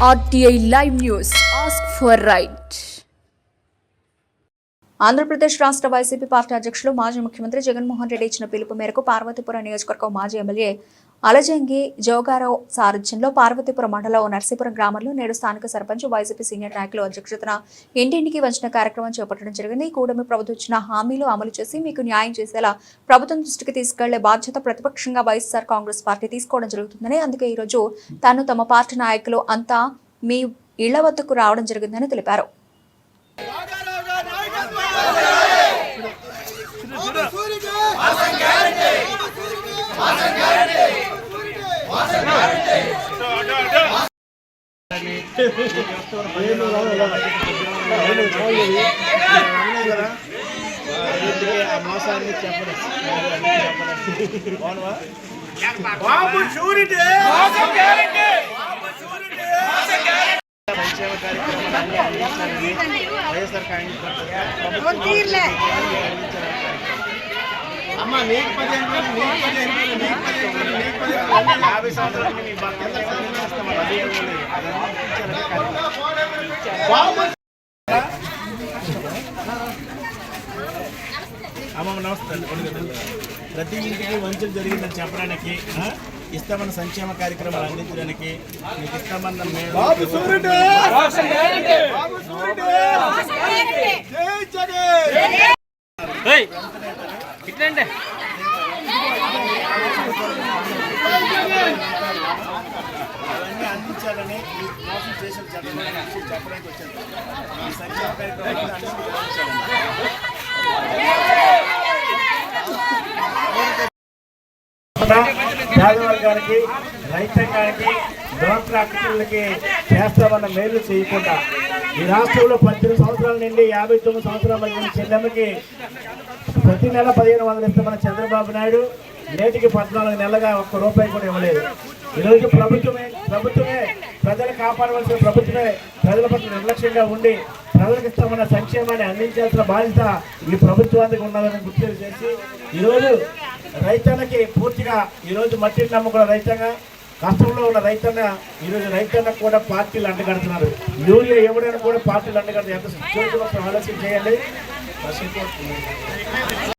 RTI Live News. Ask for right. Andhra Pradesh రాష్ట్ర YCP party అధ్యక్షులు మాజీ ముఖ్యమంత్రి జగన్మోహన్ రెడ్డి ఇచ్చిన పిలుపు మేరకు పార్వతీపురం నియోజకవర్గం మాజీ ఎమ్మెల్యే అలజంగి జోగారావు సారథ్యంలో పార్వతీపురం మండలం నర్సీపురం గ్రామంలో నేడు స్థానిక సర్పంచ్ వైసీపీ సీనియర్ నాయకులు అధ్యక్షతన ఇంటింటికి వంచిన కార్యక్రమం చేపట్టడం జరిగింది. ఈ కూటమి ప్రభుత్వం ఇచ్చిన హామీలు అమలు చేసి మీకు న్యాయం చేసేలా ప్రభుత్వం దృష్టికి తీసుకెళ్లే బాధ్యత ప్రతిపక్షంగా వైఎస్ఆర్ కాంగ్రెస్ పార్టీ తీసుకోవడం జరుగుతుందని, అందుకే ఈ రోజు తాను తమ పార్టీ నాయకులు అంతా మీ ఇళ్ల వద్దకు రావడం జరిగిందని తెలిపారు. సంక్షేమ కార్యక్రమాలన్నీ అందించాలని వైఎస్ఆర్ కాంగ్రెస్ పార్టీ అమ్మ నీకు 50 సంవత్సరాలు మీ అమ్మ నమస్తే. ప్రతి ఇంటికి వంచన జరిగిందని చెప్పడానికి, ఇస్తామన్న సంక్షేమ కార్యక్రమాలు అందించడానికి, మీకు ఇస్తామన్న అవన్నీ అందించాలని మోసం చేసిన చెప్పడానికి వచ్చాను. ఈ సంక్షేమ కార్యక్రమాలు పేదవర్గానికి, రైతాంగానికి, డ్వాక్రా కుటుంబాలకి చేస్తామన్న మేలు చేయకుండా ఈ రాష్ట్రంలో 18 సంవత్సరాల నుండి 59 సంవత్సరాల మధ్య చెల్లెమ్మకి ప్రతి నెల 1500 ఇస్తామన్న చంద్రబాబు నాయుడు నేటికి 14 నెలలుగా ఒక్క రూపాయి కూడా ఇవ్వలేదు. ఈరోజు ప్రభుత్వమే ప్రజలు కాపాడవలసిన ప్రభుత్వమే ప్రజల పట్ల నిర్లక్ష్యంగా ఉండి ప్రజలకు ఇస్తామన్న సంక్షేమాన్ని అందించాల్సిన బాధ్యత ఈ ప్రభుత్వానికి ఉన్నదని గుర్తు చేసి ఈరోజు రైతన్నకి పూర్తిగా ఈరోజు మట్టిని నమ్ముకున్న రైతంగా, కష్టంలో ఉన్న రైతన్న ఈరోజు రైతన్నకు కూడా పార్టీలు అంటగడుతున్నారు. యూరియా ఇవ్వడానికి కూడా పార్టీలు అంటగడుతున్నారు. ఎంత ఆలోచన చేయండి.